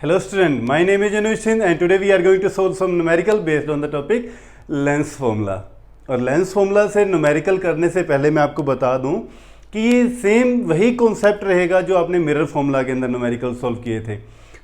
Hello student, my name is Anuj Singh and today we are going to solve some numerical based on the topic lens formula। और lens formula से numerical करने से पहले मैं आपको बता दूं कि ये सेम वही कॉन्सेप्ट रहेगा जो आपने मिरर फॉर्मूला के अंदर न्यूमेरिकल सॉल्व किए थे।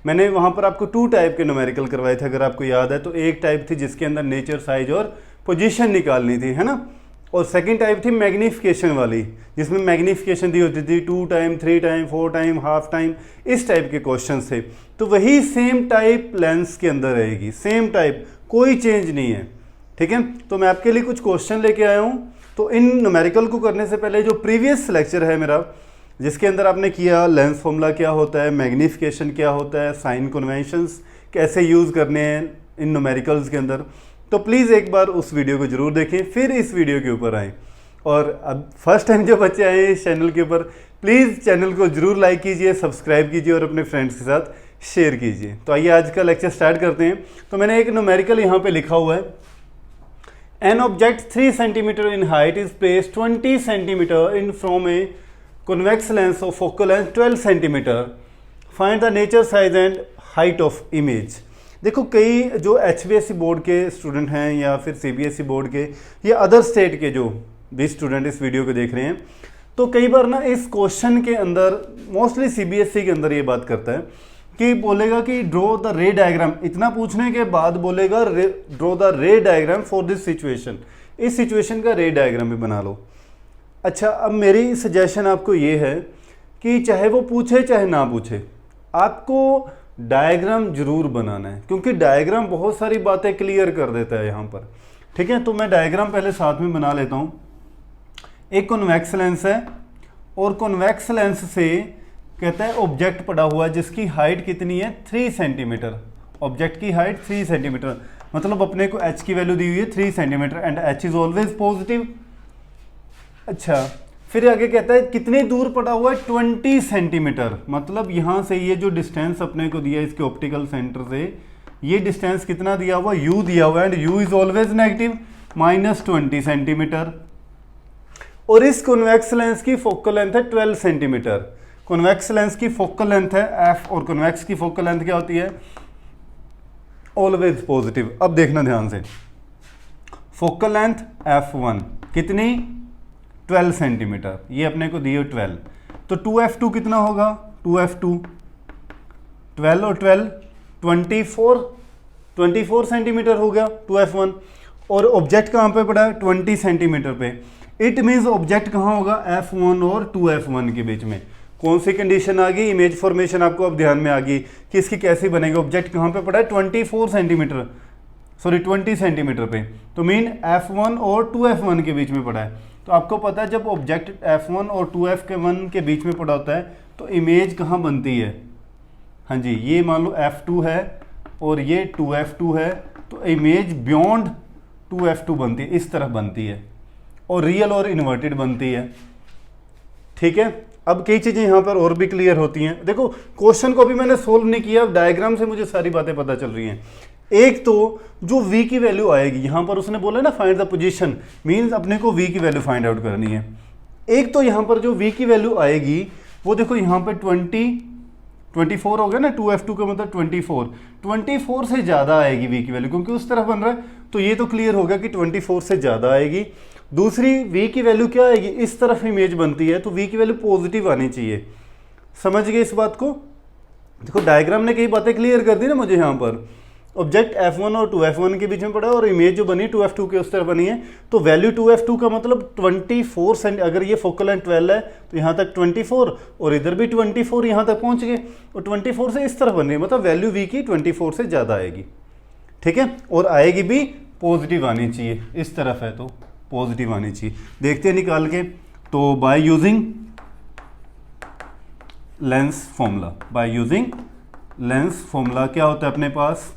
मैंने वहाँ पर आपको 2 टाइप के न्यूमेरिकल करवाए थे, अगर आपको याद है तो। एक टाइप थी जिसके अंदर नेचर, साइज और पोजीशन निकालनी थी, है ना। और सेकंड टाइप थी मैग्नीफिकेशन वाली, जिसमें मैग्नीफिकेशन दी होती थी 2 time, 3 time, 4 time, half time, इस टाइप के क्वेश्चन थे। तो वही सेम टाइप लेंस के अंदर रहेगी, सेम टाइप, कोई चेंज नहीं है, ठीक है। तो मैं आपके लिए कुछ क्वेश्चन लेके आया हूँ। तो इन न्यूमेरिकल को करने से पहले जो प्रीवियस लेक्चर है मेरा, जिसके अंदर आपने किया लेंस फॉर्मूला क्या होता है, मैग्नीफिकेशन क्या होता है, साइन कन्वेंशंस कैसे यूज़ करने हैं इन न्यूमेरिकल्स के अंदर, तो प्लीज़ एक बार उस वीडियो को ज़रूर देखें, फिर इस वीडियो के ऊपर आएँ। और अब फर्स्ट टाइम जो बच्चे आए हैं इस चैनल के ऊपर, प्लीज़ चैनल को ज़रूर लाइक कीजिए, सब्सक्राइब कीजिए और अपने फ्रेंड्स के साथ शेयर कीजिए। तो आइए आज का लेक्चर स्टार्ट करते हैं। तो मैंने एक न्यूमेरिकल यहाँ पे लिखा हुआ है, an object 3 centimetre in height is placed 20 centimetre in from a convex lens of focal length 12 centimetre, find the nature, size and height of image. देखो, कई जो HBSE बोर्ड के स्टूडेंट हैं या फिर CBSE बोर्ड के या अदर स्टेट के जो भी स्टूडेंट इस वीडियो को देख रहे हैं, तो कई बार ना इस क्वेश्चन के अंदर, मोस्टली CBSE के अंदर ये बात करता है कि बोलेगा कि ड्रॉ द रे डायग्राम। इतना पूछने के बाद बोलेगा ड्रॉ द रे डायग्राम फॉर दिस सिचुएशन, इस सिचुएशन का रे डायग्राम भी बना लो। अच्छा, अब मेरी सजेशन आपको ये है कि चाहे वो पूछे चाहे ना पूछे, आपको डायग्राम जरूर बनाना है, क्योंकि डायग्राम बहुत सारी बातें क्लियर कर देता है यहाँ पर, ठीक है। तो मैं डायग्राम पहले साथ में बना लेता हूँ। एक कॉन्वेक्स लेंस है और कॉन्वेक्स लेंस से कहता है ऑब्जेक्ट पड़ा हुआ है जिसकी हाइट कितनी है, 3 सेंटीमीटर। ऑब्जेक्ट की हाइट 3 सेंटीमीटर, मतलब अपने को h की वैल्यू दी हुई है 3 centimetre and h is always positive. अच्छा, फिर आगे कहता है कितनी दूर पड़ा हुआ है, 20 सेंटीमीटर, मतलब यहाँ से ये जो डिस्टेंस अपने को दिया है इसके ऑप्टिकल सेंटर से, ये डिस्टेंस कितना दिया हुआ, u दिया हुआ है and u is always negative, -20 centimetre. और इस कॉन्वेक्स लेंस की फोकल लेंथ है 12 सेंटीमीटर। कॉन्वेक्स लेंस की फोकल लेंथ है f और कॉन्वेक्स की फोकल लेंथ क्या होती है, ऑलवेज पॉजिटिव। अब देखना ध्यान से, फोकल लेंथ f1 कितनी, 12 सेंटीमीटर, ये अपने को दिए 12, तो 2f2 कितना होगा, 2f2 12 और 12 24 सेंटीमीटर हो गया 2f1। और ऑब्जेक्ट कहाँ पे पड़ा है, 20 सेंटीमीटर पे। इट मीन्स ऑब्जेक्ट कहाँ होगा, f1 और 2f1 के बीच में। कौन सी कंडीशन आ गई, इमेज फॉर्मेशन आपको अब ध्यान में आ गई कि इसकी कैसी बनेगी। ऑब्जेक्ट कहाँ पे पड़ा है, 24 सेंटीमीटर, सॉरी 20 सेंटीमीटर पे, तो मीन f1 और 2f1 के बीच में पड़ा है। तो आपको पता है जब ऑब्जेक्ट f1 और 2f1 के बीच में पड़ा होता है तो इमेज कहाँ बनती है, हाँ जी, ये मान लो f2 है और ये 2f2 है, तो इमेज बियॉन्ड 2f2 बनती है, इस तरफ बनती है, और रियल और इन्वर्टेड बनती है, ठीक है। अब कई चीज़ें यहाँ पर और भी क्लियर होती हैं। देखो, क्वेश्चन को भी मैंने सोल्व नहीं किया, डायग्राम से मुझे सारी बातें पता चल रही हैं। एक तो जो v की वैल्यू आएगी, यहाँ पर उसने बोला ना फाइंड द पोजीशन, मींस अपने को v की वैल्यू फाइंड आउट करनी है। एक तो यहाँ पर जो v की वैल्यू आएगी वो देखो यहाँ पे 24 हो गया ना, 2f2 का मतलब 24 से ज़्यादा आएगी v की वैल्यू, क्योंकि उस तरफ बन रहा है, तो ये तो क्लियर हो गया कि 24 से ज़्यादा आएगी। दूसरी v की वैल्यू क्या आएगी, इस तरफ इमेज बनती है, तो v की वैल्यू पॉजिटिव आनी चाहिए। समझ गए इस बात को। देखो, डायग्राम ने कई बातें क्लियर कर दी ना मुझे। यहाँ पर ऑब्जेक्ट f1 और 2f1 के बीच में पड़ा है और इमेज जो बनी 2f2 के उस तरफ बनी है, तो वैल्यू 2f2 का मतलब 24 सेंट, अगर ये फोकल लेंथ 12 है तो यहाँ तक 24 और इधर भी 24 यहाँ तक पहुँच गए, और 24 से इस तरफ बन रही है, मतलब वैल्यू v की 24 से ज़्यादा आएगी, ठीक है। और आएगी भी पॉजिटिव आनी चाहिए, इस तरफ है तो पॉजिटिव आनी चाहिए। देखते हैं निकाल के। तो by using lens formula, by using lens formula क्या होता है अपने पास,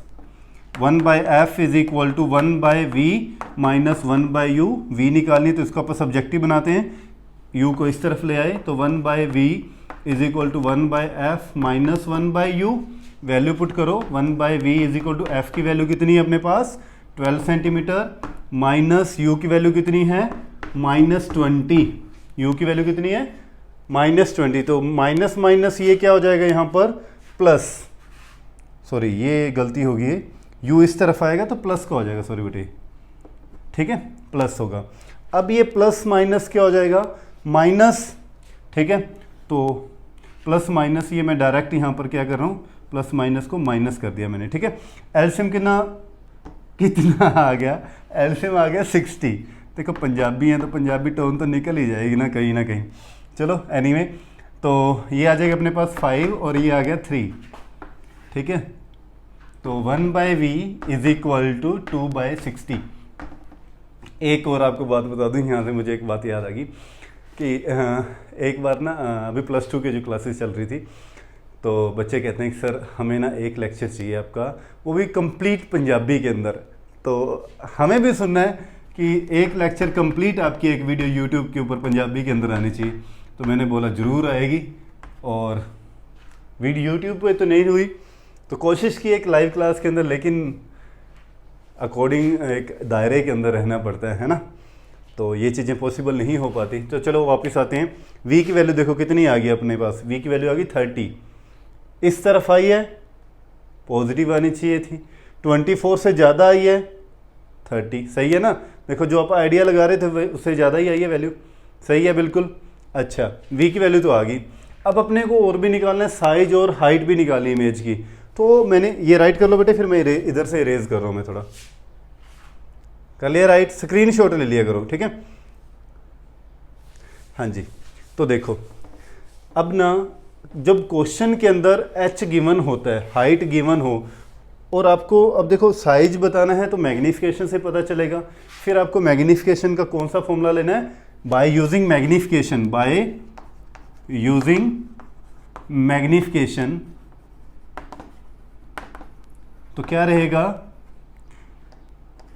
1/f is equal to 1/v minus 1/u। v निकालनी तो इसको अपन सब्जेक्टिव बनाते हैं, u को इस तरफ ले आए, तो 1/v is equal to 1/f minus 1/u। Value put करो, 1/v is equal to f की वैल्यू कितनी है अपने पास, 12 सेंटीमीटर, माइनस u की वैल्यू कितनी है, -20। u की वैल्यू कितनी है, -20, तो माइनस माइनस ये क्या हो जाएगा यहाँ पर, प्लस, सॉरी ये गलती होगी है, u इस तरफ आएगा तो प्लस का हो जाएगा, सॉरी बेटे, ठीक है, प्लस होगा। अब ये प्लस माइनस क्या हो जाएगा, माइनस, ठीक है, तो प्लस माइनस ये मैं डायरेक्ट यहाँ पर क्या कर रहा हूँ, प्लस माइनस को माइनस कर दिया मैंने, ठीक है। एलसीएम कितना आ गया, एलसीएम आ गया 60। देखो पंजाबी हैं तो पंजाबी टोन तो निकल ही जाएगी ना कहीं। चलो एनीवे, तो ये आ जाएगा अपने पास 5 और ये आ गया 3, ठीक है। तो 1/v इज इक्वल टू 2/60। एक और आपको बात बता दूं, यहाँ से मुझे एक बात याद आ गई कि एक बार ना अभी +2 की जो क्लासेस चल रही थी, तो बच्चे कहते हैं कि सर हमें ना एक लेक्चर चाहिए आपका, वो भी कंप्लीट पंजाबी के अंदर। तो हमें भी सुनना है कि एक लेक्चर कंप्लीट आपकी एक वीडियो यूट्यूब के ऊपर पंजाबी के अंदर आनी चाहिए। तो मैंने बोला ज़रूर आएगी, और वीडियो यूट्यूब पे तो नहीं हुई, तो कोशिश की एक लाइव क्लास के अंदर, लेकिन अकॉर्डिंग एक दायरे के अंदर रहना पड़ता है ना, तो ये चीज़ें पॉसिबल नहीं हो पाती। तो चलो वापस आते हैं। v की वैल्यू देखो कितनी आ गई अपने पास, v की वैल्यू आ गई 30, इस तरफ आई है, पॉजिटिव आनी चाहिए थी, 24 से ज़्यादा आई है 30, सही है ना। देखो जो आप आइडिया लगा रहे थे उससे ज़्यादा ही आई है वैल्यू, सही है बिल्कुल। अच्छा v की वैल्यू तो आ गई, अब अपने को और भी निकालना है, साइज और हाइट भी निकालनी इमेज की। तो मैंने ये राइट कर लो बेटे, फिर मैं इधर से इरेज कर रहा हूँ, मैं थोड़ा कर लिया राइट, स्क्रीनशॉट ले लिया करो, ठीक है। हाँ जी, तो देखो अब ना जब क्वेश्चन के अंदर h गिवन होता है, हाइट गिवन हो, और आपको अब देखो साइज बताना है तो मैग्नीफिकेशन से पता चलेगा। फिर आपको मैग्नीफिकेशन का कौन सा फॉर्मूला लेना है, by using magnification, by using magnification. तो क्या रहेगा,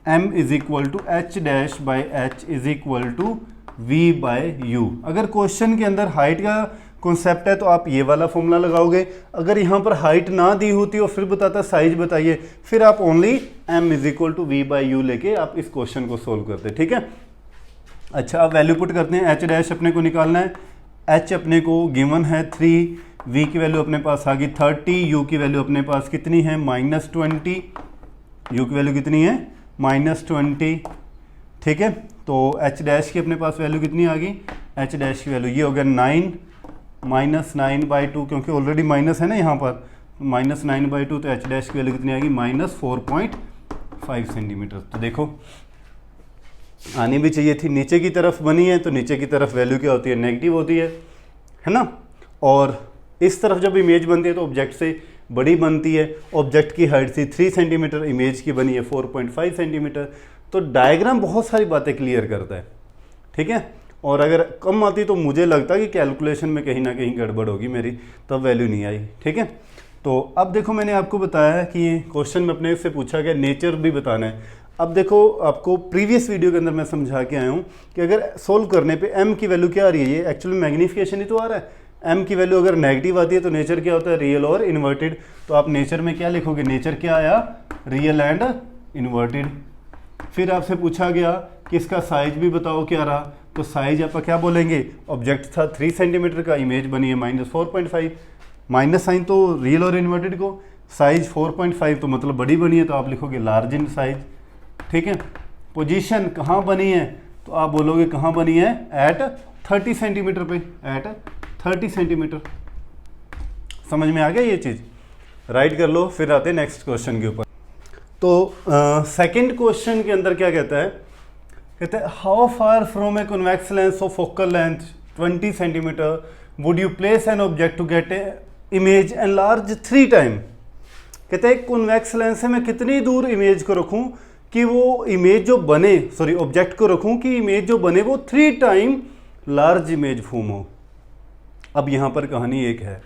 m is equal to H dash by H is equal to v by U. अगर क्वेश्चन के अंदर हाइट का कॉन्सेप्ट है तो आप ये वाला फॉर्मूला लगाओगे। अगर यहाँ पर हाइट ना दी होती और फिर बताता साइज बताइए, फिर आप only m is equal to v by U लेके आप इस क्वेश्चन को सोल्व करते, ठीक है। अच्छा अब वैल्यू पुट करते हैं, h डैश अपने को निकालना है, h अपने को गिवन है 3, v की वैल्यू अपने पास आ गई 30, u की वैल्यू अपने पास कितनी है -20, u की वैल्यू कितनी है -20, ठीक है। तो h डैश की अपने पास वैल्यू कितनी आ गई, h डैश की वैल्यू ये हो गया 9 -9/2, क्योंकि ऑलरेडी माइनस है ना यहाँ पर, -9/2, तो h डैश की वैल्यू कितनी आ गई -4.5 सेंटीमीटर। तो देखो आनी भी चाहिए थी, नीचे की तरफ बनी है तो नीचे की तरफ वैल्यू क्या होती है, नेगेटिव होती है ना। और इस तरफ जब इमेज बनती है तो ऑब्जेक्ट से बड़ी बनती है। ऑब्जेक्ट की हाइट थी 3 सेंटीमीटर, इमेज की बनी है 4.5 सेंटीमीटर। तो डायग्राम बहुत सारी बातें क्लियर करता है, ठीक है। और अगर कम आती तो मुझे लगता कि कैलकुलेशन में कहीं ना कहीं गड़बड़ होगी मेरी, तब वैल्यू नहीं आई, ठीक है। तो अब देखो मैंने आपको बताया कि क्वेश्चन में अपने से पूछा गया नेचर भी बताना है। अब देखो आपको प्रीवियस वीडियो के अंदर मैं समझा के आया हूँ कि अगर सोल्व करने पे m की वैल्यू क्या आ रही है, ये एक्चुअली मैग्नीफिकेशन ही तो आ रहा है। m की वैल्यू अगर नेगेटिव आती है तो नेचर क्या होता है, रियल और इन्वर्टेड। तो आप नेचर में क्या लिखोगे, नेचर क्या आया, रियल एंड इन्वर्टेड। फिर आपसे पूछा गया कि इसका साइज भी बताओ क्या रहा, तो साइज आप क्या बोलेंगे, ऑब्जेक्ट था 3 सेंटीमीटर का, इमेज बनी है -4.5, माइनस साइन तो रियल और इन्वर्टेड को, साइज 4.5 तो मतलब बड़ी बनी है, तो आप लिखोगे लार्ज इन साइज, ठीक है। पोजीशन कहाँ बनी है, तो आप बोलोगे कहाँ बनी है, एट 30 सेंटीमीटर पे, एट 30 सेंटीमीटर। समझ में आ गया ये चीज़, राइट कर लो। फिर आते हैं नेक्स्ट क्वेश्चन के ऊपर। तो सेकंड क्वेश्चन के अंदर क्या कहता है, कहते हैं how far from a convex lens of focal length 20 centimetre would you place an object to get a image enlarge 3 time. कहते हैं कॉन्वेक्स लेंस से मैं कितनी दूर इमेज को रखूं कि वो इमेज जो बने, सॉरी ऑब्जेक्ट को रखूं कि इमेज जो बने वो 3 टाइम लार्ज इमेज फॉर्म हो। अब यहाँ पर कहानी एक है,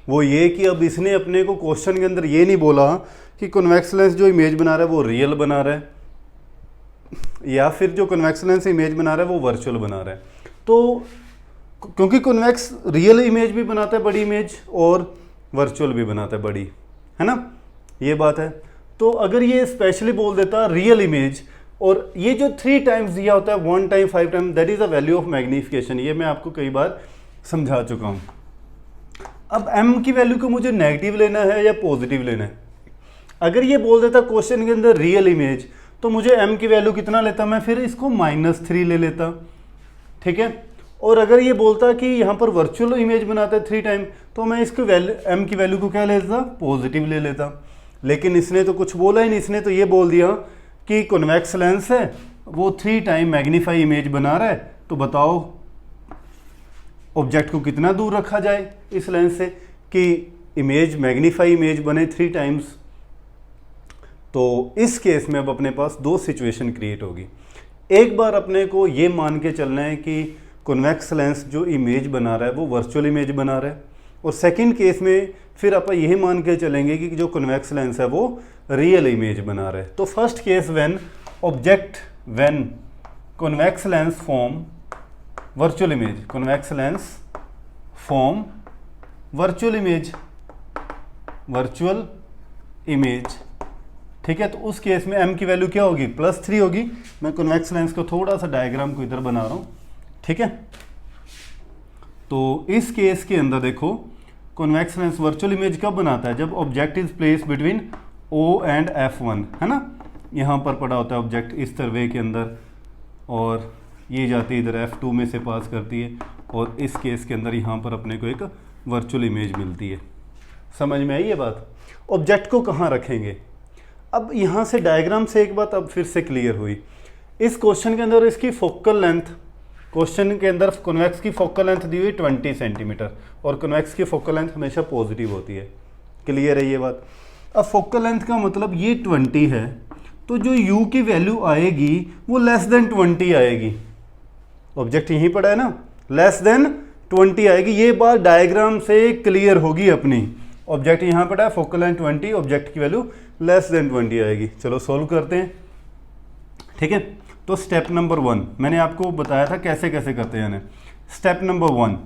वो ये कि अब इसने अपने को क्वेश्चन के अंदर ये नहीं बोला कि कॉन्वेक्स लेंस जो इमेज बना रहा है वो रियल बना रहा है, या फिर जो कॉन्वेक्स लेंस से इमेज बना रहा है वो वर्चुअल बना रहा है। तो क्योंकि कॉन्वेक्स रियल इमेज भी बनाता है बड़ी इमेज, और वर्चुअल भी बनाता है बड़ी, है ना, ये बात है। तो अगर ये स्पेशली बोल देता रियल इमेज, और ये जो 3 टाइम्स दिया होता है, 1 time 5 time, that is the value of magnification. ये मैं आपको कई बार समझा चुका हूँ। अब m की वैल्यू को मुझे नेगेटिव लेना है या पॉजिटिव लेना है, अगर ये बोल देता क्वेश्चन के अंदर रियल इमेज, तो मुझे m की वैल्यू कितना लेता, मैं फिर इसको -3 ले लेता, ठीक है। और अगर ये बोलता कि यहाँ पर वर्चुअल इमेज बनाता है 3 टाइम, तो मैं इसको वैल्यू m की वैल्यू को क्या ले लेता, पॉजिटिव ले लेता। लेकिन इसने तो कुछ बोला ही नहीं, इसने तो ये बोल दिया कि कॉन्वेक्स लेंस है, वो 3 टाइम मैग्नीफाई इमेज बना रहा है, तो बताओ ऑब्जेक्ट को कितना दूर रखा जाए इस लेंस से कि इमेज मैग्नीफाई इमेज बने 3 टाइम्स। तो इस केस में अब अपने पास 2 सिचुएशन क्रिएट होगी। एक बार अपने को ये मान के चलना है कि कॉन्वेक्स लेंस जो इमेज बना रहा है वो वर्चुअल इमेज बना रहा है, और सेकंड केस में फिर आप यही मान के चलेंगे कि जो कॉन्वेक्स लेंस है वो रियल इमेज बना रहा है। तो first case when convex lens form virtual image, convex lens form virtual image, ठीक है। तो उस केस में m की वैल्यू क्या होगी, +3 होगी। मैं कॉन्वेक्स लेंस को थोड़ा सा डायग्राम को इधर बना रहा हूँ, ठीक है। तो इस केस के अंदर देखो, कॉन्वेक्स लेंस वर्चुअल इमेज कब बनाता है, जब object is place between O and F1, है ना। यहाँ पर पड़ा होता है ऑब्जेक्ट इस तरह के अंदर, और ये जाती है इधर F2 में से पास करती है, और इस केस के अंदर यहाँ पर अपने को एक वर्चुअल इमेज मिलती है। समझ में आई ये बात। ऑब्जेक्ट को कहाँ रखेंगे, अब यहाँ से डायग्राम से एक बात अब फिर से क्लियर हुई। इस क्वेश्चन के अंदर इसकी फोकल लेंथ, क्वेश्चन के अंदर कॉन्वेक्स की फोकल लेंथ दी हुई 20 सेंटीमीटर, और कॉन्वेक्स की फोकल लेंथ हमेशा पॉजिटिव होती है। क्लियर है ये बात। अब फोकल लेंथ का मतलब ये 20 है, तो जो u की वैल्यू आएगी वो <20 आएगी। ऑब्जेक्ट यहीं पड़ा है ना, <20 आएगी। ये बात डायग्राम से क्लियर होगी अपनी। ऑब्जेक्ट यहाँ पड़ा है, फोकल लेंथ 20, ऑब्जेक्ट की वैल्यू <20 आएगी। चलो सॉल्व करते हैं, ठीक है। तो स्टेप नंबर 1 मैंने आपको बताया था कैसे कैसे करते हैं। Step number 1,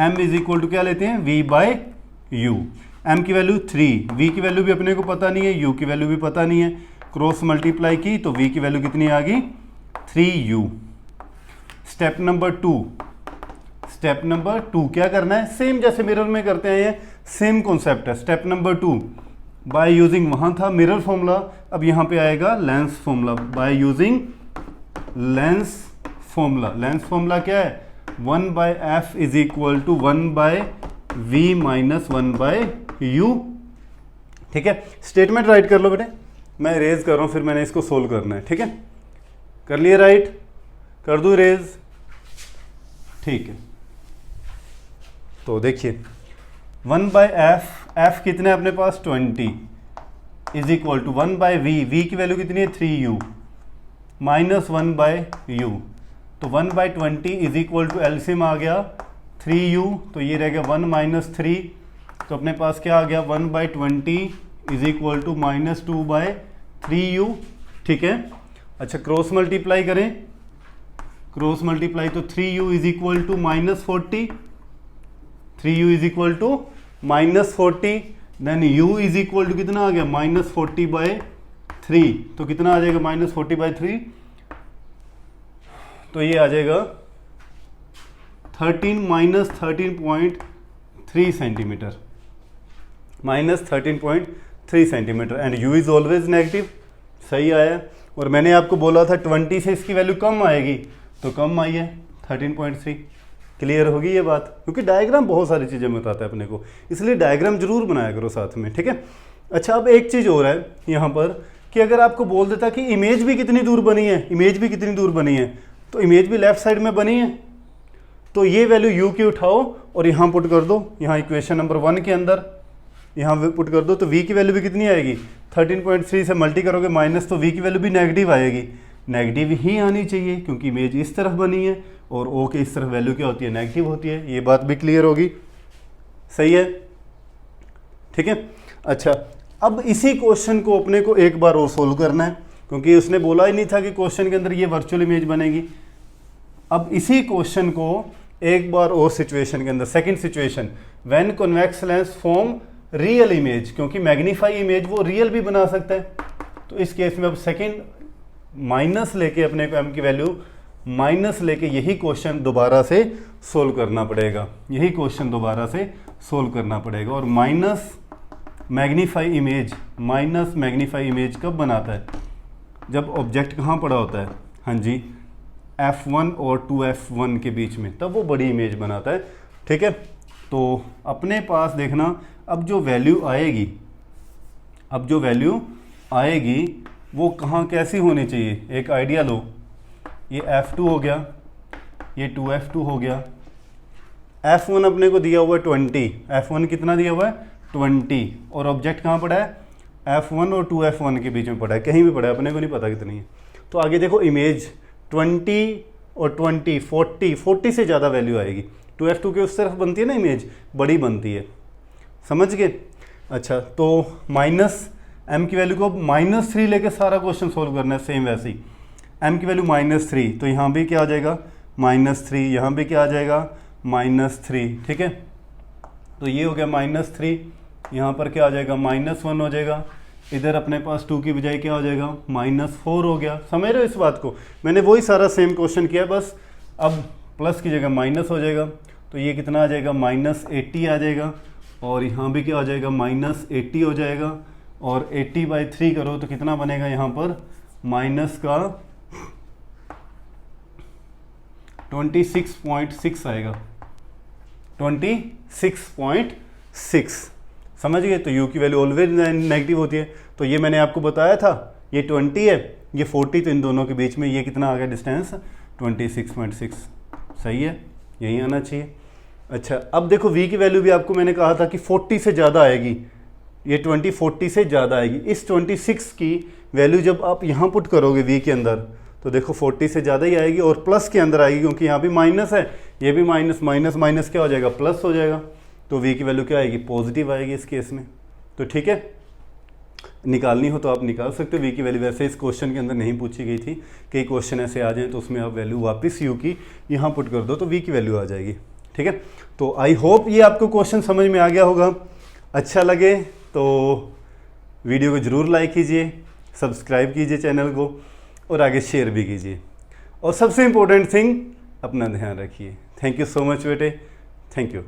m is equal to क्या लेते हैं, v/u। m की वैल्यू 3, v की वैल्यू भी अपने को पता नहीं है, u की वैल्यू भी पता नहीं है। क्रॉस मल्टीप्लाई की तो v की वैल्यू कितनी आ गई, 3u। स्टेप नंबर 2 क्या करना है, सेम जैसे मिरर में करते हैं, ये सेम कॉन्सेप्ट है। स्टेप नंबर 2, बाय यूजिंग, वहाँ था मिरर फॉर्मूला, अब यहाँ पे आएगा lens formula. By using lens formula, lens formula क्या है, 1/f is equal to 1/v minus 1/u, ठीक है। स्टेटमेंट राइट कर लो बेटे, मैं इरेज कर रहा हूँ, फिर मैंने इसको सोल्व करना है, ठीक है। कर लिए राइट, कर दूँ इरेज, ठीक है। तो देखिए 1/f, f कितने अपने पास 20, is equal to 1/v, v की वैल्यू कितनी है 3u, माइनस 1/u। तो 1/20 इज इक्वल टू एलसीएम आ गया 3u, तो ये रह गया 1 - 3, तो अपने पास क्या आ गया 1/20 इज इक्वल टू -2/3u, ठीक है। अच्छा क्रॉस मल्टीप्लाई करें, क्रॉस मल्टीप्लाई तो 3u is equal to -40, 3u is equal to -40, then u is equal to कितना आ गया -40/3, तो कितना आ जाएगा -40/3, तो ये आ जाएगा 13.3 centimetre, -13.3 centimetre, and u is always negative, सही आया। और मैंने आपको बोला था 20 से इसकी वैल्यू कम आएगी, तो कम आई है 13.3। क्लियर होगी ये बात, क्योंकि डायग्राम बहुत सारी चीज़ें बताता है अपने को, इसलिए डायग्राम जरूर बनाया करो साथ में, ठीक है। अच्छा अब एक चीज़ और है यहाँ पर कि अगर आपको बोल देता कि इमेज भी कितनी दूर बनी है, इमेज भी कितनी दूर बनी है, तो इमेज भी लेफ्ट साइड में बनी है, तो ये वैल्यू u की उठाओ और यहाँ पुट कर दो, यहाँ इक्वेशन नंबर 1 के अंदर यहाँ पुट कर दो, तो v की वैल्यू भी कितनी आएगी 13.3 से मल्टी करोगे माइनस, तो v की वैल्यू भी नेगेटिव आएगी, नेगेटिव ही आनी चाहिए क्योंकि इमेज इस तरफ बनी है और o के इस तरफ वैल्यू क्या होती है, नेगेटिव होती है। ये बात भी क्लियर होगी, सही है, ठीक है। अच्छा अब इसी क्वेश्चन को अपने को एक बार और सोल्व करना है, क्योंकि उसने बोला ही नहीं था कि क्वेश्चन के अंदर ये वर्चुअल इमेज बनेगी। अब इसी क्वेश्चन को एक बार और सिचुएशन के अंदर, second situation, when convex lens form real image, क्योंकि मैग्नीफाई इमेज वो रियल भी बना सकता है, तो इस केस में अब सेकंड माइनस लेके अपने को m की वैल्यू माइनस लेके यही क्वेश्चन दोबारा से सोल्व करना पड़ेगा, यही क्वेश्चन दोबारा से सोल्व करना पड़ेगा। और minus magnify image, minus magnify image कब बनाता है? जब ऑब्जेक्ट कहाँ पड़ा होता है, हाँ जी, F1 और 2F1 के बीच में, तब वो बड़ी इमेज बनाता है। ठीक है, तो अपने पास देखना अब जो वैल्यू आएगी वो कहाँ कैसी होनी चाहिए, एक आइडिया लो। ये F2 हो गया, ये 2F2 हो गया, F1 अपने को दिया हुआ है 20, F1 कितना दिया हुआ है 20, और ऑब्जेक्ट कहाँ पड़ा है F1 और 2F1 के बीच में पड़ा है, कहीं भी पड़ा है, अपने को नहीं पता कितनी है। तो आगे देखो इमेज 20 और 20 40 से ज़्यादा वैल्यू आएगी, 2F2 के उस तरफ बनती है ना इमेज, बड़ी बनती है, समझ गए? अच्छा, तो माइनस m की वैल्यू को -3 लेके सारा क्वेश्चन सोल्व करना है, सेम वैसे ही m की वैल्यू -3, तो यहाँ भी क्या आ जाएगा -3, यहाँ भी क्या आ जाएगा -3। ठीक है, तो ये हो गया -3, यहाँ पर क्या आ जाएगा -1 हो जाएगा, इधर अपने पास 2 की बजाय क्या हो जाएगा -4 हो गया। समझ रहे हो इस बात को? मैंने वही सारा सेम क्वेश्चन किया, बस अब प्लस की जगह माइनस हो जाएगा, तो ये कितना आ जाएगा -80 आ जाएगा, और यहाँ भी क्या आ जाएगा -80 हो जाएगा, और 80/3 करो तो कितना बनेगा यहाँ पर माइनस का 26.6 आएगा, 26.6। समझ गए? तो u की वैल्यू ऑलवेज नेगेटिव होती है, तो ये मैंने आपको बताया था, ये 20 है, ये 40, तो इन दोनों के बीच में ये कितना आ गया डिस्टेंस 26.6। सही है, यही आना चाहिए। अच्छा, अब देखो v की वैल्यू भी आपको मैंने कहा था कि 40 से ज़्यादा आएगी, ये 40 से ज़्यादा आएगी। इस 26 की वैल्यू जब आप यहाँ पुट करोगे v के अंदर, तो देखो 40 से ज़्यादा ही आएगी, और प्लस के अंदर आएगी, क्योंकि यहाँ भी माइनस है, ये भी माइनस, माइनस माइनस क्या हो जाएगा प्लस हो जाएगा, तो v की वैल्यू क्या आएगी पॉजिटिव आएगी इस केस में। तो ठीक है, निकालनी हो तो आप निकाल सकते हो v की वैल्यू। वैसे इस क्वेश्चन के अंदर नहीं पूछी गई थी, कई क्वेश्चन ऐसे आ जाएँ तो उसमें आप वैल्यू वापस u की यहाँ पुट कर दो तो v की वैल्यू आ जाएगी। ठीक है, तो आई होप ये आपको क्वेश्चन समझ में आ गया होगा। अच्छा लगे तो वीडियो को ज़रूर लाइक कीजिए, सब्सक्राइब कीजिए चैनल को, और आगे शेयर भी कीजिए, और सबसे इम्पोर्टेंट थिंग अपना ध्यान रखिए। थैंक यू सो मच बेटे, थैंक यू।